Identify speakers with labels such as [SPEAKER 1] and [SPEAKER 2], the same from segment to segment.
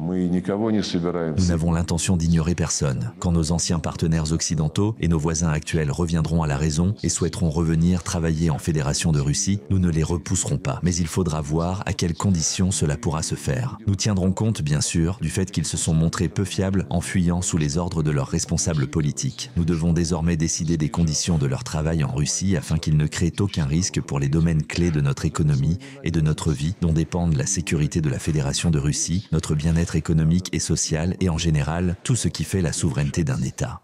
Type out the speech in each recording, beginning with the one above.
[SPEAKER 1] Nous n'avons l'intention d'ignorer personne. Quand nos anciens partenaires occidentaux et nos voisins actuels reviendront à la raison et souhaiteront revenir travailler en Fédération de Russie, nous ne les repousserons pas. Mais il faudra voir à quelles conditions cela pourra se faire. Nous tiendrons compte, bien sûr, du fait qu'ils se sont montrés peu fiables en fuyant sous les ordres de leurs responsables politiques. Nous devons désormais décider des conditions de leur travail en Russie afin qu'ils ne créent aucun risque pour les domaines clés de notre économie et de notre vie, dont dépendent la sécurité de la Fédération de Russie, notre bien-être économique et social et en général tout ce qui fait la souveraineté d'un État.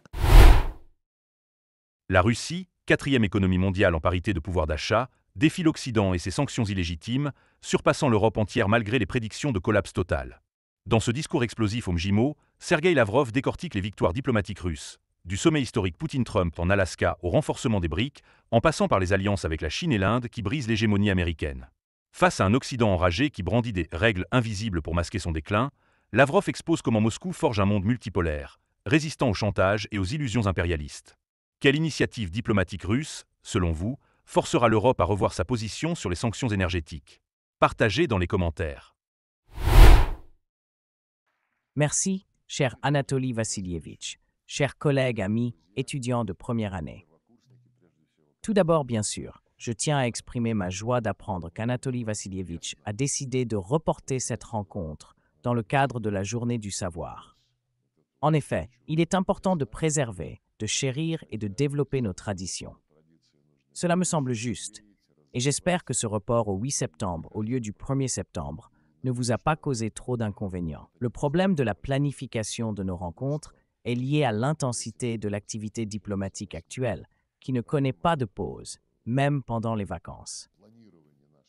[SPEAKER 2] La Russie, quatrième économie mondiale en parité de pouvoir d'achat, défie l'Occident et ses sanctions illégitimes, surpassant l'Europe entière malgré les prédictions de collapse total. Dans ce discours explosif au MJMO, Sergueï Lavrov décortique les victoires diplomatiques russes, du sommet historique Poutine-Trump en Alaska au renforcement des BRICS, en passant par les alliances avec la Chine et l'Inde qui brisent l'hégémonie américaine. Face à un Occident enragé qui brandit des règles invisibles pour masquer son déclin, Lavrov expose comment Moscou forge un monde multipolaire, résistant au chantage et aux illusions impérialistes. Quelle initiative diplomatique russe, selon vous, forcera l'Europe à revoir sa position sur les sanctions énergétiques? Partagez dans les commentaires.
[SPEAKER 3] Merci, cher Anatoly Vassilievitch, chers collègues, amis, étudiants de première année. Tout d'abord, bien sûr, je tiens à exprimer ma joie d'apprendre qu'Anatoly Vassilievitch a décidé de reporter cette rencontre dans le cadre de la Journée du Savoir. En effet, il est important de préserver, de chérir et de développer nos traditions. Cela me semble juste, et j'espère que ce report au 8 septembre au lieu du 1er septembre ne vous a pas causé trop d'inconvénients. Le problème de la planification de nos rencontres est lié à l'intensité de l'activité diplomatique actuelle, qui ne connaît pas de pause, même pendant les vacances.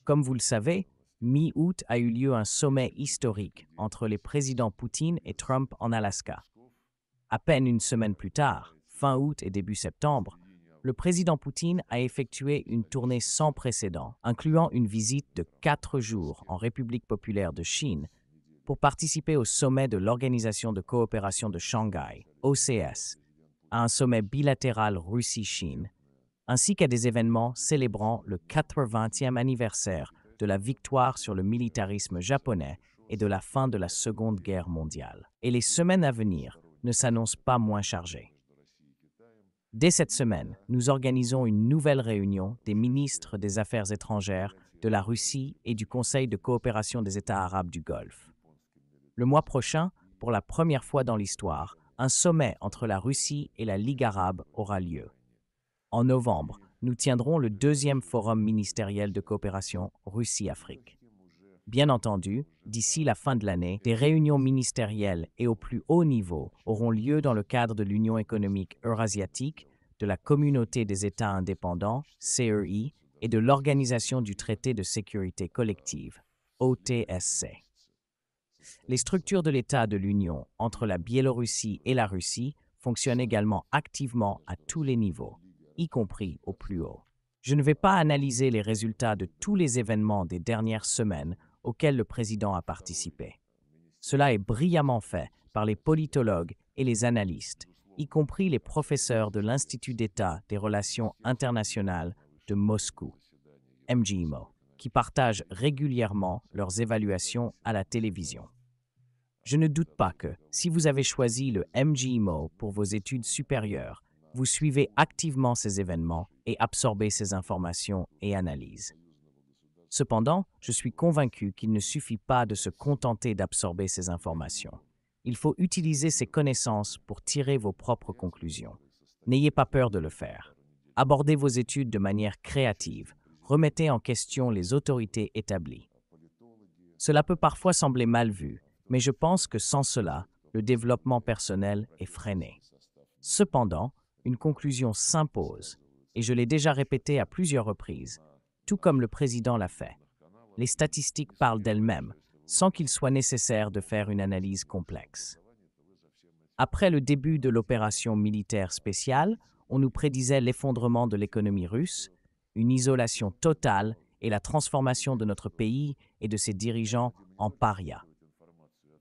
[SPEAKER 3] Comme vous le savez, mi-août a eu lieu un sommet historique entre les présidents Poutine et Trump en Alaska. À peine une semaine plus tard, fin août et début septembre, le président Poutine a effectué une tournée sans précédent, incluant une visite de 4 jours en République populaire de Chine pour participer au sommet de l'Organisation de coopération de Shanghai, OCS, à un sommet bilatéral Russie-Chine, ainsi qu'à des événements célébrant le 80e anniversaire de la victoire sur le militarisme japonais et de la fin de la Seconde Guerre mondiale. Et les semaines à venir ne s'annoncent pas moins chargées. Dès cette semaine, nous organisons une nouvelle réunion des ministres des Affaires étrangères de la Russie et du Conseil de coopération des États arabes du Golfe. Le mois prochain, pour la première fois dans l'histoire, un sommet entre la Russie et la Ligue arabe aura lieu. En novembre, nous tiendrons le 2e forum ministériel de coopération Russie-Afrique. Bien entendu, d'ici la fin de l'année, des réunions ministérielles et au plus haut niveau auront lieu dans le cadre de l'Union économique eurasiatique, de la Communauté des États indépendants, CEI, et de l'Organisation du traité de sécurité collective, OTSC. Les structures de l'État de l'Union entre la Biélorussie et la Russie fonctionnent également activement à tous les niveaux, y compris au plus haut. Je ne vais pas analyser les résultats de tous les événements des dernières semaines auxquels le président a participé. Cela est brillamment fait par les politologues et les analystes, y compris les professeurs de l'Institut d'État des Relations internationales de Moscou, MJMO, qui partagent régulièrement leurs évaluations à la télévision. Je ne doute pas que, si vous avez choisi le MJMO pour vos études supérieures, vous suivez activement ces événements et absorbez ces informations et analyses. Cependant, je suis convaincu qu'il ne suffit pas de se contenter d'absorber ces informations. Il faut utiliser ces connaissances pour tirer vos propres conclusions. N'ayez pas peur de le faire. Abordez vos études de manière créative. Remettez en question les autorités établies. Cela peut parfois sembler mal vu, mais je pense que sans cela, le développement personnel est freiné. Cependant, une conclusion s'impose, et je l'ai déjà répété à plusieurs reprises, tout comme le président l'a fait. Les statistiques parlent d'elles-mêmes, sans qu'il soit nécessaire de faire une analyse complexe. Après le début de l'opération militaire spéciale, on nous prédisait l'effondrement de l'économie russe, une isolation totale et la transformation de notre pays et de ses dirigeants en parias.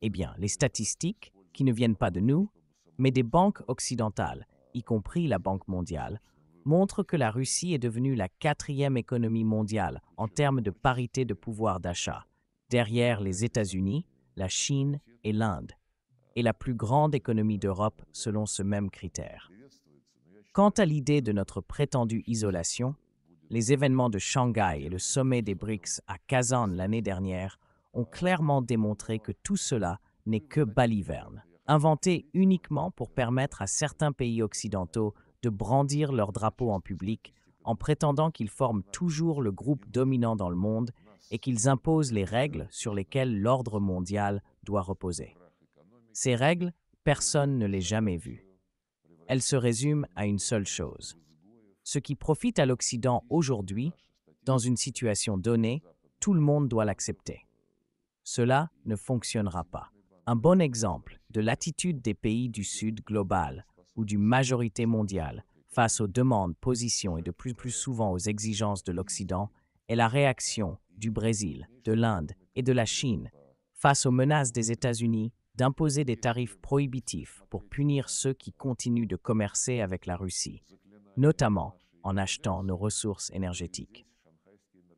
[SPEAKER 3] Eh bien, les statistiques, qui ne viennent pas de nous, mais des banques occidentales, y compris la Banque mondiale, montrent que la Russie est devenue la 4e économie mondiale en termes de parité de pouvoir d'achat, derrière les États-Unis, la Chine et l'Inde, et la plus grande économie d'Europe selon ce même critère. Quant à l'idée de notre prétendue isolation, les événements de Shanghai et le sommet des BRICS à Kazan l'année dernière ont clairement démontré que tout cela n'est que baliverne, inventé uniquement pour permettre à certains pays occidentaux de brandir leur drapeau en public en prétendant qu'ils forment toujours le groupe dominant dans le monde et qu'ils imposent les règles sur lesquelles l'ordre mondial doit reposer. Ces règles, personne ne les a jamais vues. Elles se résument à une seule chose. Ce qui profite à l'Occident aujourd'hui, dans une situation donnée, tout le monde doit l'accepter. Cela ne fonctionnera pas. Un bon exemple de l'attitude des pays du Sud global ou du majorité mondiale face aux demandes, positions et de plus en plus souvent aux exigences de l'Occident est la réaction du Brésil, de l'Inde et de la Chine face aux menaces des États-Unis d'imposer des tarifs prohibitifs pour punir ceux qui continuent de commercer avec la Russie, notamment en achetant nos ressources énergétiques.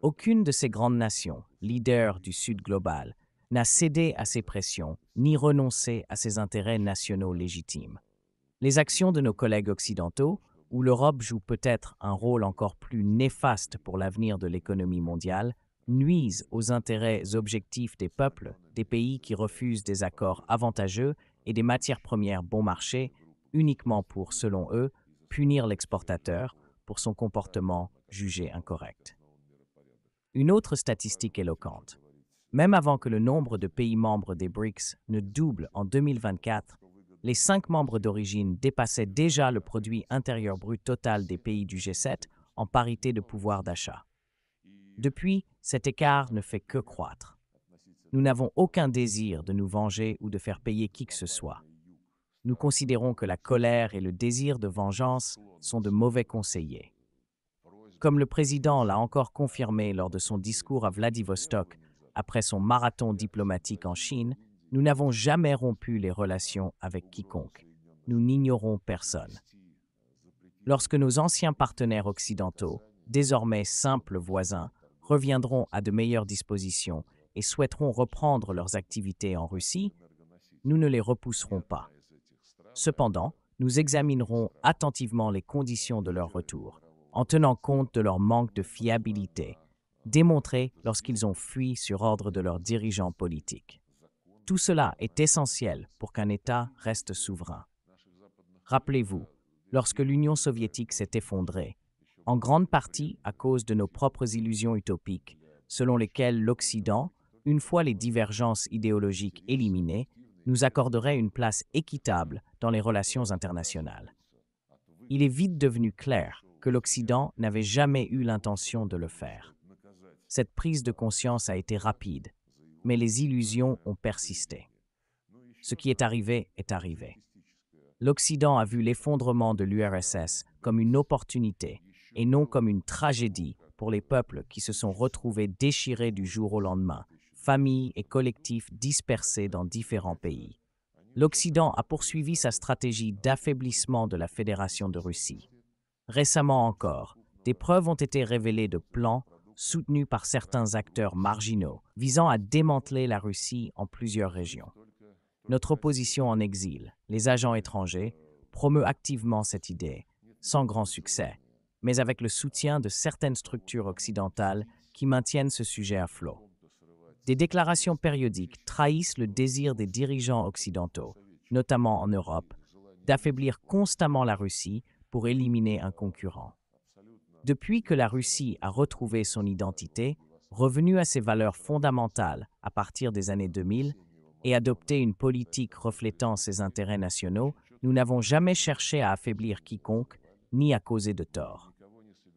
[SPEAKER 3] Aucune de ces grandes nations, leaders du Sud global, n'a cédé à ces pressions ni renoncé à ses intérêts nationaux légitimes. Les actions de nos collègues occidentaux, où l'Europe joue peut-être un rôle encore plus néfaste pour l'avenir de l'économie mondiale, nuisent aux intérêts objectifs des peuples, des pays qui refusent des accords avantageux et des matières premières bon marché, uniquement pour, selon eux, punir l'exportateur pour son comportement jugé incorrect. Une autre statistique éloquente. Même avant que le nombre de pays membres des BRICS ne double en 2024, les 5 membres d'origine dépassaient déjà le produit intérieur brut total des pays du G7 en parité de pouvoir d'achat. Depuis, cet écart ne fait que croître. Nous n'avons aucun désir de nous venger ou de faire payer qui que ce soit. Nous considérons que la colère et le désir de vengeance sont de mauvais conseillers. Comme le président l'a encore confirmé lors de son discours à Vladivostok après son marathon diplomatique en Chine, nous n'avons jamais rompu les relations avec quiconque. Nous n'ignorons personne. Lorsque nos anciens partenaires occidentaux, désormais simples voisins, reviendront à de meilleures dispositions et souhaiteront reprendre leurs activités en Russie, nous ne les repousserons pas. Cependant, nous examinerons attentivement les conditions de leur retour, en tenant compte de leur manque de fiabilité, démontré lorsqu'ils ont fui sur ordre de leurs dirigeants politiques. Tout cela est essentiel pour qu'un État reste souverain. Rappelez-vous, lorsque l'Union soviétique s'est effondrée, en grande partie à cause de nos propres illusions utopiques, selon lesquelles l'Occident, une fois les divergences idéologiques éliminées, nous accorderait une place équitable dans les relations internationales. Il est vite devenu clair que l'Occident n'avait jamais eu l'intention de le faire. Cette prise de conscience a été rapide, mais les illusions ont persisté. Ce qui est arrivé est arrivé. L'Occident a vu l'effondrement de l'URSS comme une opportunité et non comme une tragédie pour les peuples qui se sont retrouvés déchirés du jour au lendemain, familles et collectifs dispersés dans différents pays. L'Occident a poursuivi sa stratégie d'affaiblissement de la Fédération de Russie. Récemment encore, des preuves ont été révélées de plans soutenus par certains acteurs marginaux visant à démanteler la Russie en plusieurs régions. Notre opposition en exil, les agents étrangers, promeut activement cette idée, sans grand succès, mais avec le soutien de certaines structures occidentales qui maintiennent ce sujet à flot. Des déclarations périodiques trahissent le désir des dirigeants occidentaux, notamment en Europe, d'affaiblir constamment la Russie pour éliminer un concurrent. Depuis que la Russie a retrouvé son identité, revenue à ses valeurs fondamentales à partir des années 2000, et adopté une politique reflétant ses intérêts nationaux, nous n'avons jamais cherché à affaiblir quiconque ni à causer de tort.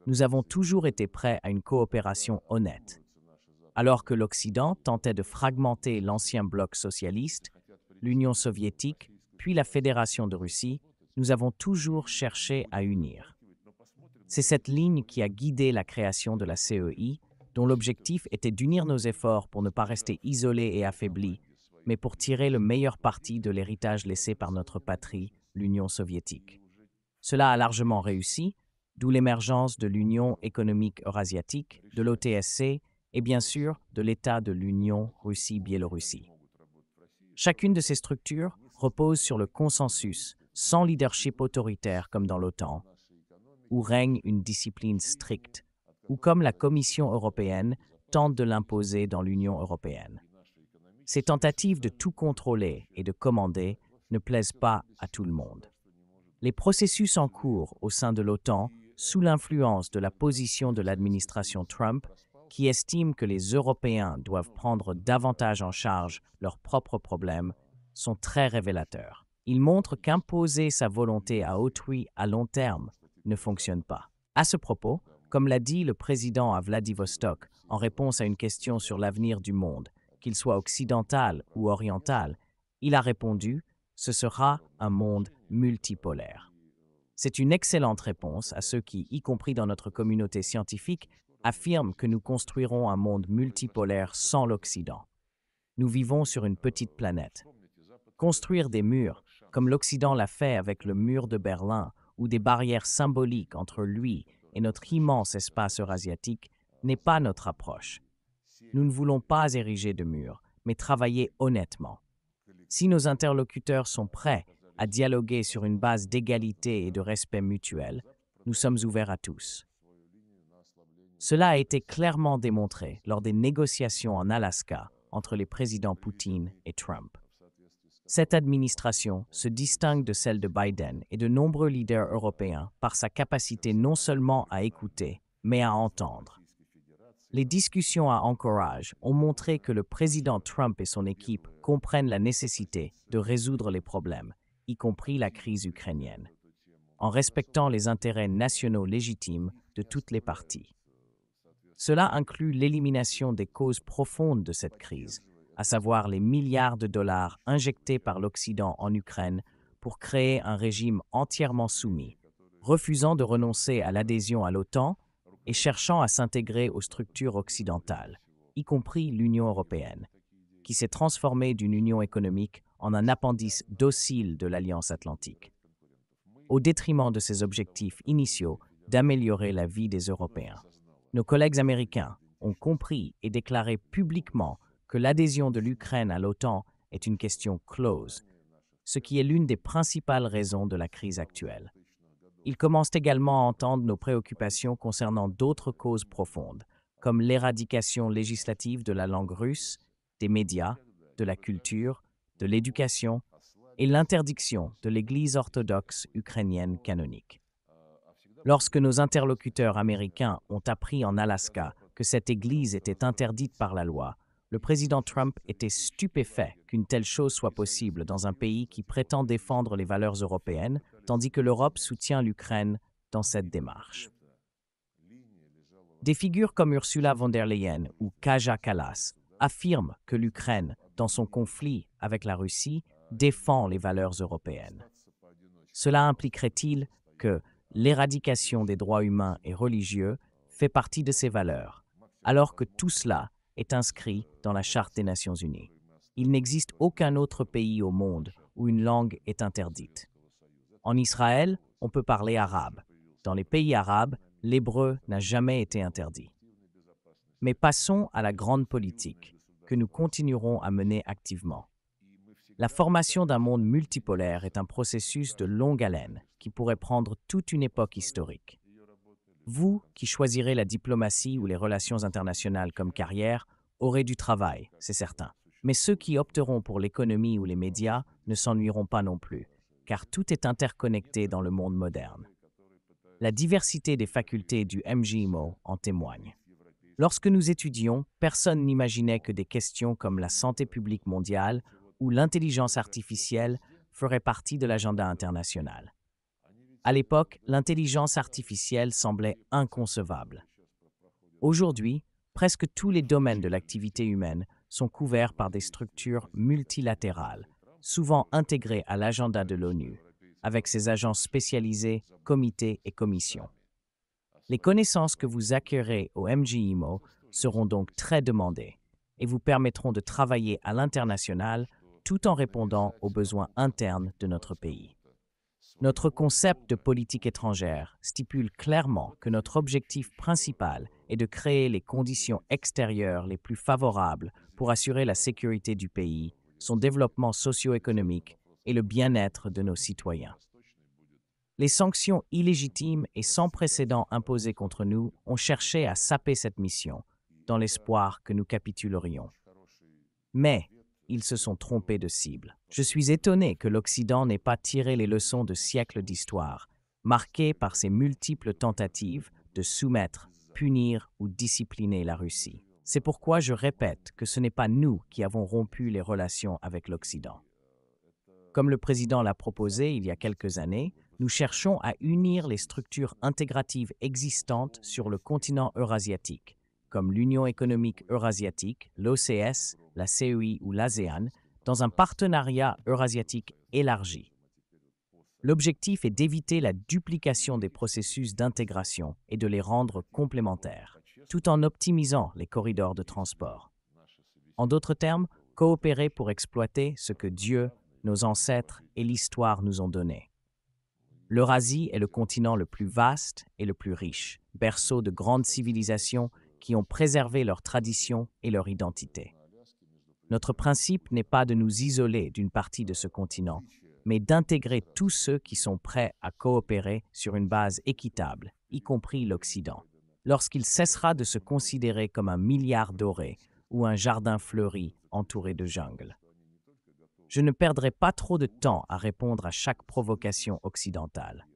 [SPEAKER 3] Nous avons toujours été prêts à une coopération honnête. Alors que l'Occident tentait de fragmenter l'ancien bloc socialiste, l'Union soviétique, puis la Fédération de Russie, nous avons toujours cherché à unir. C'est cette ligne qui a guidé la création de la CEI, dont l'objectif était d'unir nos efforts pour ne pas rester isolés et affaiblis, mais pour tirer le meilleur parti de l'héritage laissé par notre patrie, l'Union soviétique. Cela a largement réussi, d'où l'émergence de l'Union économique eurasiatique, de l'OTSC et bien sûr de l'État de l'Union Russie-Biélorussie. Chacune de ces structures repose sur le consensus, sans leadership autoritaire comme dans l'OTAN, où règne une discipline stricte, ou comme la Commission européenne tente de l'imposer dans l'Union européenne. Ces tentatives de tout contrôler et de commander ne plaisent pas à tout le monde. Les processus en cours au sein de l'OTAN, sous l'influence de la position de l'administration Trump, qui estime que les Européens doivent prendre davantage en charge leurs propres problèmes, sont très révélateurs. Ils montrent qu'imposer sa volonté à autrui à long terme ne fonctionne pas. À ce propos, comme l'a dit le président à Vladivostok en réponse à une question sur l'avenir du monde, qu'il soit occidental ou oriental, il a répondu « Ce sera un monde multipolaire ». C'est une excellente réponse à ceux qui, y compris dans notre communauté scientifique, affirment que nous construirons un monde multipolaire sans l'Occident. Nous vivons sur une petite planète. Construire des murs, comme l'Occident l'a fait avec le mur de Berlin, ou des barrières symboliques entre lui et notre immense espace eurasiatique, n'est pas notre approche. Nous ne voulons pas ériger de murs, mais travailler honnêtement. Si nos interlocuteurs sont prêts à dialoguer sur une base d'égalité et de respect mutuel, nous sommes ouverts à tous. Cela a été clairement démontré lors des négociations en Alaska entre les présidents Poutine et Trump. Cette administration se distingue de celle de Biden et de nombreux leaders européens par sa capacité non seulement à écouter, mais à entendre. Les discussions à Anchorage ont montré que le président Trump et son équipe comprennent la nécessité de résoudre les problèmes, y compris la crise ukrainienne, en respectant les intérêts nationaux légitimes de toutes les parties. Cela inclut l'élimination des causes profondes de cette crise, à savoir les milliards de dollars injectés par l'Occident en Ukraine pour créer un régime entièrement soumis, refusant de renoncer à l'adhésion à l'OTAN et cherchant à s'intégrer aux structures occidentales, y compris l'Union européenne, qui s'est transformée d'une union économique en un appendice docile de l'Alliance atlantique, au détriment de ses objectifs initiaux d'améliorer la vie des Européens. Nos collègues américains ont compris et déclaré publiquement que l'adhésion de l'Ukraine à l'OTAN est une question close, ce qui est l'une des principales raisons de la crise actuelle. Ils commencent également à entendre nos préoccupations concernant d'autres causes profondes, comme l'éradication législative de la langue russe, des médias, de la culture, de l'éducation et l'interdiction de l'Église orthodoxe ukrainienne canonique. Lorsque nos interlocuteurs américains ont appris en Alaska que cette Église était interdite par la loi, le président Trump était stupéfait qu'une telle chose soit possible dans un pays qui prétend défendre les valeurs européennes, tandis que l'Europe soutient l'Ukraine dans cette démarche. Des figures comme Ursula von der Leyen ou Kaja Kallas affirment que l'Ukraine, dans son conflit avec la Russie, défend les valeurs européennes. Cela impliquerait-il que l'éradication des droits humains et religieux fait partie de ces valeurs, alors que tout cela est inscrit dans la Charte des Nations Unies. Il n'existe aucun autre pays au monde où une langue est interdite. En Israël, on peut parler arabe. Dans les pays arabes, l'hébreu n'a jamais été interdit. Mais passons à la grande politique, que nous continuerons à mener activement. La formation d'un monde multipolaire est un processus de longue haleine qui pourrait prendre toute une époque historique. Vous, qui choisirez la diplomatie ou les relations internationales comme carrière, aurez du travail, c'est certain. Mais ceux qui opteront pour l'économie ou les médias ne s'ennuieront pas non plus, car tout est interconnecté dans le monde moderne. La diversité des facultés du MGIMO en témoigne. Lorsque nous étudions, personne n'imaginait que des questions comme la santé publique mondiale ou l'intelligence artificielle feraient partie de l'agenda international. À l'époque, l'intelligence artificielle semblait inconcevable. Aujourd'hui, presque tous les domaines de l'activité humaine sont couverts par des structures multilatérales, souvent intégrées à l'agenda de l'ONU, avec ses agences spécialisées, comités et commissions. Les connaissances que vous acquérez au MGIMO seront donc très demandées et vous permettront de travailler à l'international tout en répondant aux besoins internes de notre pays. Notre concept de politique étrangère stipule clairement que notre objectif principal est de créer les conditions extérieures les plus favorables pour assurer la sécurité du pays, son développement socio-économique et le bien-être de nos citoyens. Les sanctions illégitimes et sans précédent imposées contre nous ont cherché à saper cette mission, dans l'espoir que nous capitulerions. Mais ils se sont trompés de cible. Je suis étonné que l'Occident n'ait pas tiré les leçons de siècles d'histoire, marquées par ses multiples tentatives de soumettre, punir ou discipliner la Russie. C'est pourquoi je répète que ce n'est pas nous qui avons rompu les relations avec l'Occident. Comme le président l'a proposé il y a quelques années, nous cherchons à unir les structures intégratives existantes sur le continent eurasiatique, comme l'Union économique eurasiatique, l'OCS, la CEI ou l'ASEAN, dans un partenariat eurasiatique élargi. L'objectif est d'éviter la duplication des processus d'intégration et de les rendre complémentaires, tout en optimisant les corridors de transport. En d'autres termes, coopérer pour exploiter ce que Dieu, nos ancêtres et l'histoire nous ont donné. L'Eurasie est le continent le plus vaste et le plus riche, berceau de grandes civilisations qui ont préservé leurs traditions et leur identité. Notre principe n'est pas de nous isoler d'une partie de ce continent, mais d'intégrer tous ceux qui sont prêts à coopérer sur une base équitable, y compris l'Occident. Lorsqu'il cessera de se considérer comme un milliard doré ou un jardin fleuri entouré de jungle. Je ne perdrai pas trop de temps à répondre à chaque provocation occidentale.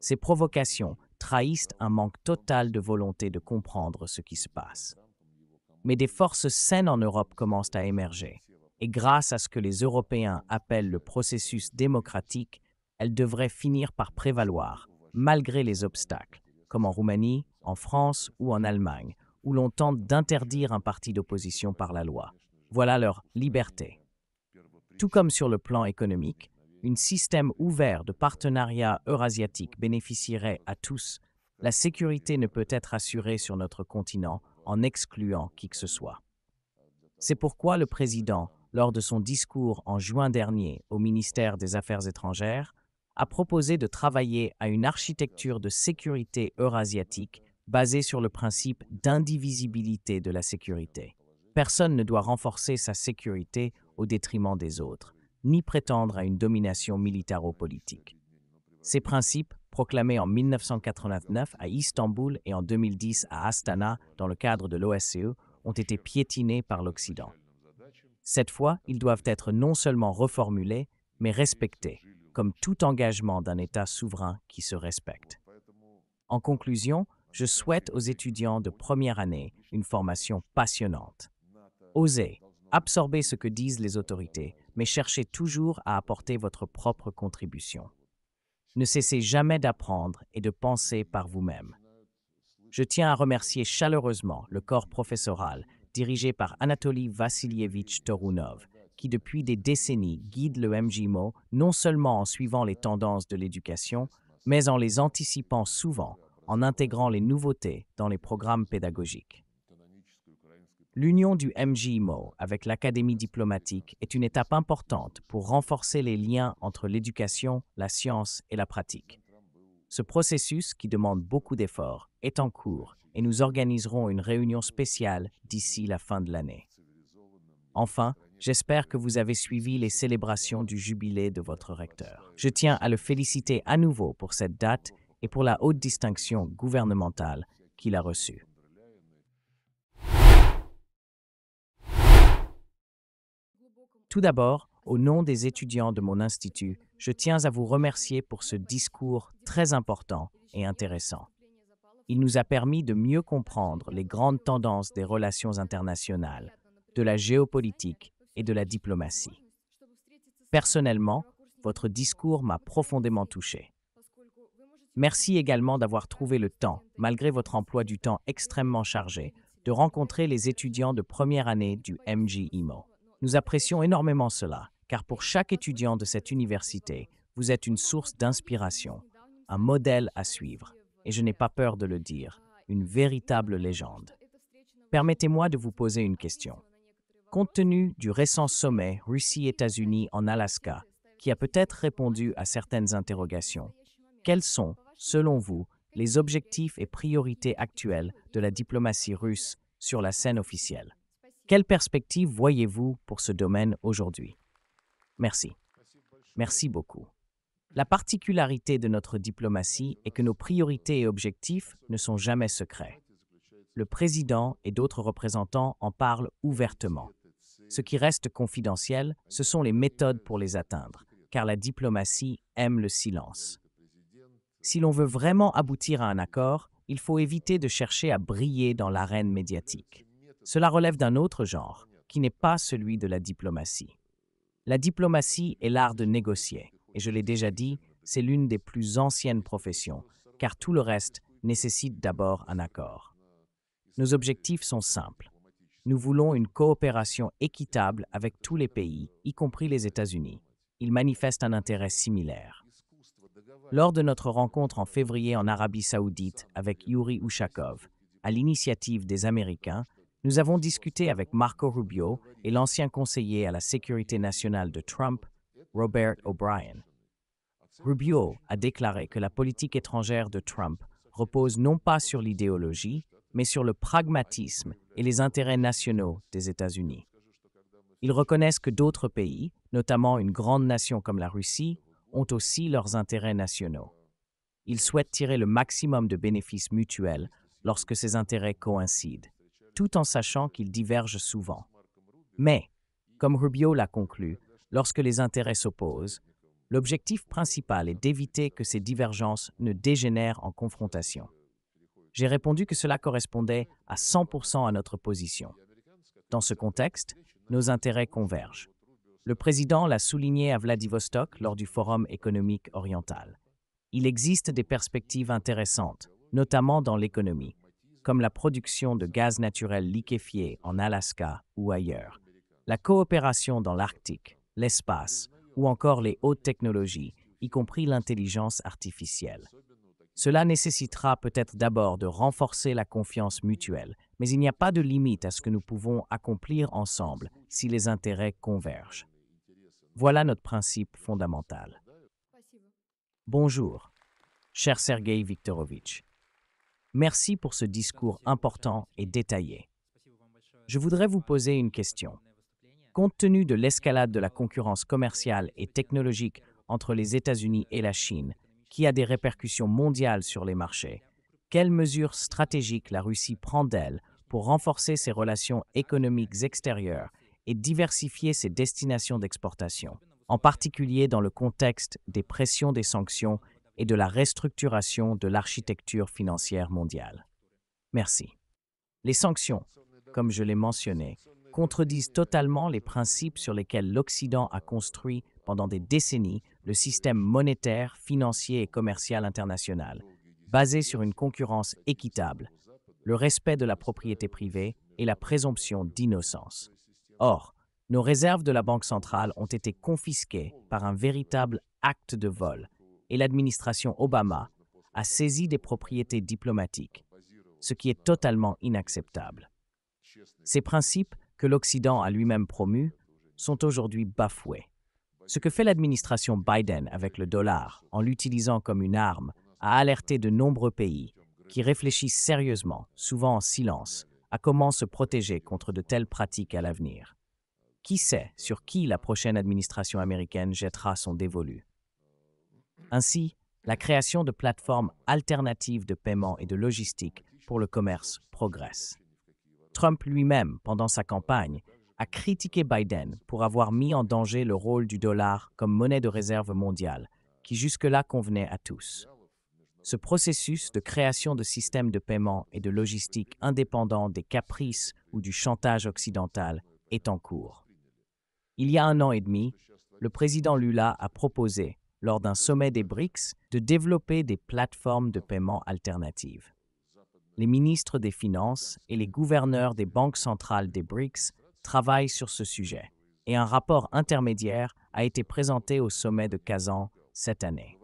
[SPEAKER 3] Ces provocations trahissent un manque total de volonté de comprendre ce qui se passe. Mais des forces saines en Europe commencent à émerger, et grâce à ce que les Européens appellent le processus démocratique, elles devraient finir par prévaloir, malgré les obstacles, comme en Roumanie, en France ou en Allemagne, où l'on tente d'interdire un parti d'opposition par la loi. Voilà leur liberté. Tout comme sur le plan économique, un système ouvert de partenariat eurasiatique bénéficierait à tous. La sécurité ne peut être assurée sur notre continent en excluant qui que ce soit. C'est pourquoi le président, lors de son discours en juin dernier au ministère des Affaires étrangères, a proposé de travailler à une architecture de sécurité eurasiatique basée sur le principe d'indivisibilité de la sécurité. Personne ne doit renforcer sa sécurité au détriment des autres, ni prétendre à une domination militaro-politique. Ces principes, proclamés en 1989 à Istanbul et en 2010 à Astana dans le cadre de l'OSCE, ont été piétinés par l'Occident. Cette fois, ils doivent être non seulement reformulés, mais respectés, comme tout engagement d'un État souverain qui se respecte. En conclusion, je souhaite aux étudiants de première année une formation passionnante. Osez, absorbez ce que disent les autorités, mais cherchez toujours à apporter votre propre contribution. Ne cessez jamais d'apprendre et de penser par vous-même. Je tiens à remercier chaleureusement le corps professoral dirigé par Anatoly Vassilievitch Torunov, qui depuis des décennies guide le MJIMO non seulement en suivant les tendances de l'éducation, mais en les anticipant souvent, en intégrant les nouveautés dans les programmes pédagogiques. L'union du MJIMO avec l'Académie diplomatique est une étape importante pour renforcer les liens entre l'éducation, la science et la pratique. Ce processus, qui demande beaucoup d'efforts, est en cours et nous organiserons une réunion spéciale d'ici la fin de l'année. Enfin, j'espère que vous avez suivi les célébrations du jubilé de votre recteur. Je tiens à le féliciter à nouveau pour cette date et pour la haute distinction gouvernementale qu'il a reçue. Tout d'abord, au nom des étudiants de mon institut, je tiens à vous remercier pour ce discours très important et intéressant. Il nous a permis de mieux comprendre les grandes tendances des relations internationales, de la géopolitique et de la diplomatie. Personnellement, votre discours m'a profondément touché. Merci également d'avoir trouvé le temps, malgré votre emploi du temps extrêmement chargé, de rencontrer les étudiants de première année du MJIMO. Nous apprécions énormément cela, car pour chaque étudiant de cette université, vous êtes une source d'inspiration, un modèle à suivre, et je n'ai pas peur de le dire, une véritable légende. Permettez-moi de vous poser une question. Compte tenu du récent sommet Russie-États-Unis en Alaska, qui a peut-être répondu à certaines interrogations, quels sont, selon vous, les objectifs et priorités actuels de la diplomatie russe sur la scène officielle? Quelle perspective voyez-vous pour ce domaine aujourd'hui? Merci. Merci beaucoup. La particularité de notre diplomatie est que nos priorités et objectifs ne sont jamais secrets. Le président et d'autres représentants en parlent ouvertement. Ce qui reste confidentiel, ce sont les méthodes pour les atteindre, car la diplomatie aime le silence. Si l'on veut vraiment aboutir à un accord, il faut éviter de chercher à briller dans l'arène médiatique. Cela relève d'un autre genre, qui n'est pas celui de la diplomatie. La diplomatie est l'art de négocier, et je l'ai déjà dit, c'est l'une des plus anciennes professions, car tout le reste nécessite d'abord un accord. Nos objectifs sont simples. Nous voulons une coopération équitable avec tous les pays, y compris les États-Unis. Ils manifestent un intérêt similaire. Lors de notre rencontre en février en Arabie Saoudite avec Yuri Ushakov, à l'initiative des Américains, nous avons discuté avec Marco Rubio et l'ancien conseiller à la sécurité nationale de Trump, Robert O'Brien. Rubio a déclaré que la politique étrangère de Trump repose non pas sur l'idéologie, mais sur le pragmatisme et les intérêts nationaux des États-Unis. Ils reconnaissent que d'autres pays, notamment une grande nation comme la Russie, ont aussi leurs intérêts nationaux. Ils souhaitent tirer le maximum de bénéfices mutuels lorsque ces intérêts coïncident, tout en sachant qu'ils divergent souvent. Mais, comme Rubio l'a conclu, lorsque les intérêts s'opposent, l'objectif principal est d'éviter que ces divergences ne dégénèrent en confrontation. J'ai répondu que cela correspondait à 100% à notre position. Dans ce contexte, nos intérêts convergent. Le président l'a souligné à Vladivostok lors du Forum économique oriental. Il existe des perspectives intéressantes, notamment dans l'économie, comme la production de gaz naturel liquéfié en Alaska ou ailleurs, la coopération dans l'Arctique, l'espace ou encore les hautes technologies, y compris l'intelligence artificielle. Cela nécessitera peut-être d'abord de renforcer la confiance mutuelle, mais il n'y a pas de limite à ce que nous pouvons accomplir ensemble si les intérêts convergent. Voilà notre principe fondamental. Bonjour, cher Sergueï Viktorovitch. Merci pour ce discours important et détaillé. Je voudrais vous poser une question. Compte tenu de l'escalade de la concurrence commerciale et technologique entre les États-Unis et la Chine, qui a des répercussions mondiales sur les marchés, quelles mesures stratégiques la Russie prend-elle pour renforcer ses relations économiques extérieures et diversifier ses destinations d'exportation, en particulier dans le contexte des pressions des sanctions et de la restructuration de l'architecture financière mondiale? Merci. Les sanctions, comme je l'ai mentionné, contredisent totalement les principes sur lesquels l'Occident a construit pendant des décennies le système monétaire, financier et commercial international, basé sur une concurrence équitable, le respect de la propriété privée et la présomption d'innocence. Or, nos réserves de la Banque centrale ont été confisquées par un véritable acte de vol et l'administration Obama a saisi des propriétés diplomatiques, ce qui est totalement inacceptable. Ces principes que l'Occident a lui-même promus sont aujourd'hui bafoués. Ce que fait l'administration Biden avec le dollar en l'utilisant comme une arme a alerté de nombreux pays qui réfléchissent sérieusement, souvent en silence, à comment se protéger contre de telles pratiques à l'avenir. Qui sait sur qui la prochaine administration américaine jettera son dévolu? Ainsi, la création de plateformes alternatives de paiement et de logistique pour le commerce progresse. Trump lui-même, pendant sa campagne, a critiqué Biden pour avoir mis en danger le rôle du dollar comme monnaie de réserve mondiale, qui jusque-là convenait à tous. Ce processus de création de systèmes de paiement et de logistique indépendants des caprices ou du chantage occidental est en cours. Il y a 1 an et demi, le président Lula a proposé, lors d'un sommet des BRICS, de développer des plateformes de paiement alternatives. Les ministres des Finances et les gouverneurs des banques centrales des BRICS travaillent sur ce sujet, et un rapport intermédiaire a été présenté au sommet de Kazan cette année.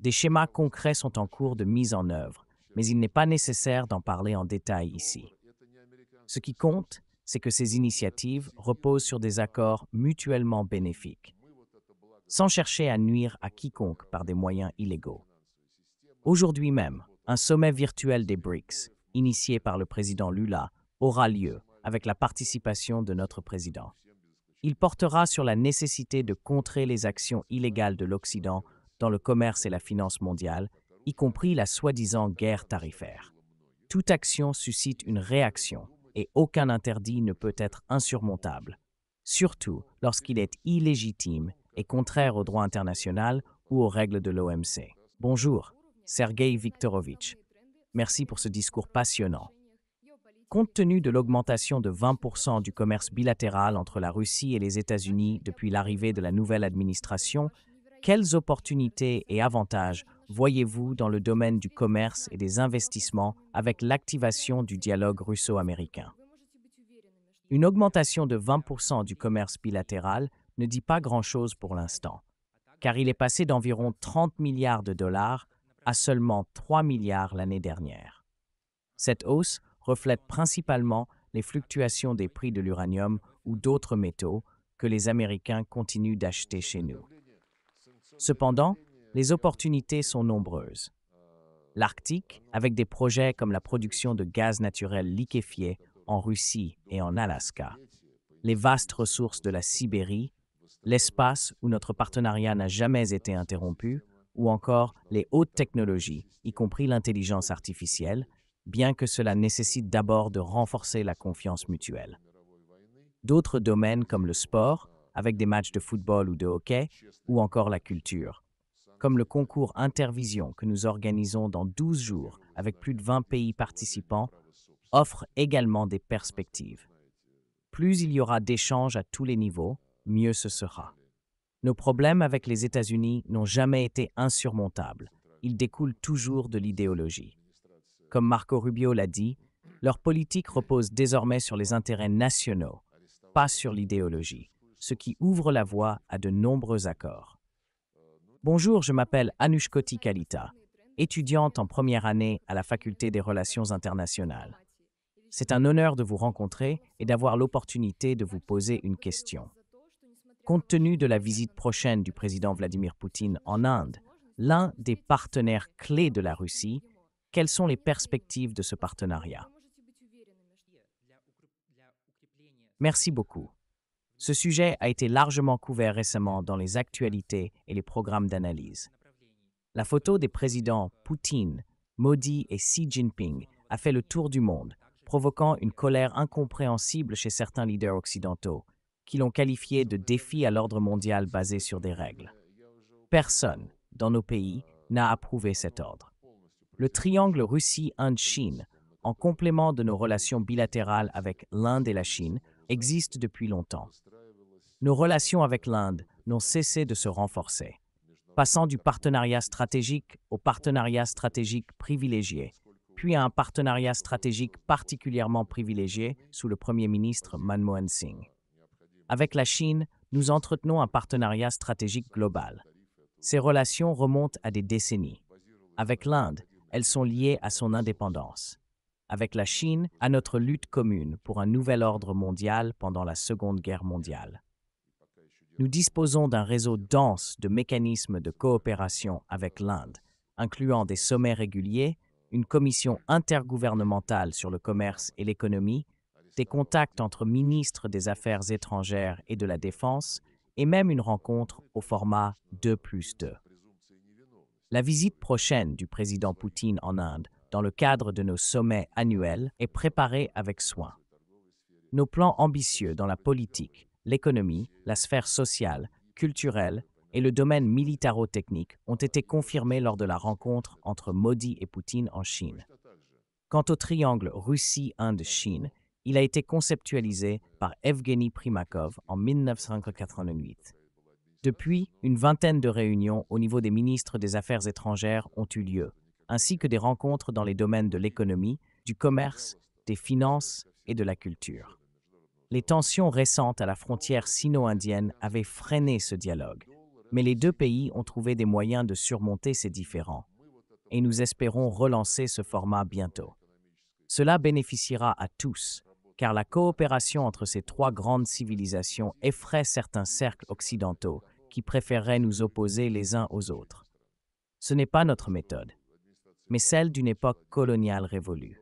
[SPEAKER 3] Des schémas concrets sont en cours de mise en œuvre, mais il n'est pas nécessaire d'en parler en détail ici. Ce qui compte, c'est que ces initiatives reposent sur des accords mutuellement bénéfiques, sans chercher à nuire à quiconque par des moyens illégaux. Aujourd'hui même, un sommet virtuel des BRICS, initié par le président Lula, aura lieu avec la participation de notre président. Il portera sur la nécessité de contrer les actions illégales de l'Occident dans le commerce et la finance mondiale, y compris la soi-disant guerre tarifaire. Toute action suscite une réaction et aucun interdit ne peut être insurmontable, surtout lorsqu'il est illégitime et contraire au droit international ou aux règles de l'OMC. Bonjour, Sergei Viktorovitch. Merci pour ce discours passionnant. Compte tenu de l'augmentation de 20% du commerce bilatéral entre la Russie et les États-Unis depuis l'arrivée de la nouvelle administration, quelles opportunités et avantages voyez-vous dans le domaine du commerce et des investissements avec l'activation du dialogue russo-américain? Une augmentation de 20% du commerce bilatéral ne dit pas grand-chose pour l'instant, car il est passé d'environ 30 milliards de dollars à seulement 3 milliards l'année dernière. Cette hausse reflète principalement les fluctuations des prix de l'uranium ou d'autres métaux que les Américains continuent d'acheter chez nous. Cependant, les opportunités sont nombreuses. L'Arctique, avec des projets comme la production de gaz naturel liquéfié en Russie et en Alaska, les vastes ressources de la Sibérie, l'espace où notre partenariat n'a jamais été interrompu, ou encore les hautes technologies, y compris l'intelligence artificielle, bien que cela nécessite d'abord de renforcer la confiance mutuelle. D'autres domaines comme le sport, avec des matchs de football ou de hockey, ou encore la culture, comme le concours Intervision que nous organisons dans 12 jours avec plus de 20 pays participants, offrent également des perspectives. Plus il y aura d'échanges à tous les niveaux, mieux ce sera. Nos problèmes avec les États-Unis n'ont jamais été insurmontables. Ils découlent toujours de l'idéologie. Comme Marco Rubio l'a dit, leur politique repose désormais sur les intérêts nationaux, pas sur l'idéologie, ce qui ouvre la voie à de nombreux accords. Bonjour, je m'appelle Anushkoti Kalita, étudiante en première année à la Faculté des Relations internationales. C'est un honneur de vous rencontrer et d'avoir l'opportunité de vous poser une question. Compte tenu de la visite prochaine du président Vladimir Poutine en Inde, l'un des partenaires clés de la Russie, quelles sont les perspectives de ce partenariat? Merci beaucoup. Ce sujet a été largement couvert récemment dans les actualités et les programmes d'analyse. La photo des présidents Poutine, Modi et Xi Jinping a fait le tour du monde, provoquant une colère incompréhensible chez certains leaders occidentaux, qui l'ont qualifié de défi à l'ordre mondial basé sur des règles. Personne, dans nos pays, n'a approuvé cet ordre. Le triangle Russie-Inde-Chine, en complément de nos relations bilatérales avec l'Inde et la Chine, existe depuis longtemps. Nos relations avec l'Inde n'ont cessé de se renforcer, passant du partenariat stratégique au partenariat stratégique privilégié, puis à un partenariat stratégique particulièrement privilégié sous le Premier ministre Manmohan Singh. Avec la Chine, nous entretenons un partenariat stratégique global. Ces relations remontent à des décennies. Avec l'Inde, elles sont liées à son indépendance. Avec la Chine, à notre lutte commune pour un nouvel ordre mondial pendant la Seconde Guerre mondiale. Nous disposons d'un réseau dense de mécanismes de coopération avec l'Inde, incluant des sommets réguliers, une commission intergouvernementale sur le commerce et l'économie, des contacts entre ministres des Affaires étrangères et de la Défense, et même une rencontre au format 2+2. La visite prochaine du président Poutine en Inde, dans le cadre de nos sommets annuels, est préparée avec soin. Nos plans ambitieux dans la politique, l'économie, la sphère sociale, culturelle et le domaine militaro-technique ont été confirmés lors de la rencontre entre Modi et Poutine en Chine. Quant au triangle Russie-Inde-Chine, il a été conceptualisé par Evgeny Primakov en 1988. Depuis, une vingtaine de réunions au niveau des ministres des Affaires étrangères ont eu lieu, ainsi que des rencontres dans les domaines de l'économie, du commerce, des finances et de la culture. Les tensions récentes à la frontière sino-indienne avaient freiné ce dialogue, mais les deux pays ont trouvé des moyens de surmonter ces différends, et nous espérons relancer ce format bientôt. Cela bénéficiera à tous, car la coopération entre ces trois grandes civilisations effraie certains cercles occidentaux qui préféreraient nous opposer les uns aux autres. Ce n'est pas notre méthode, mais celle d'une époque coloniale révolue.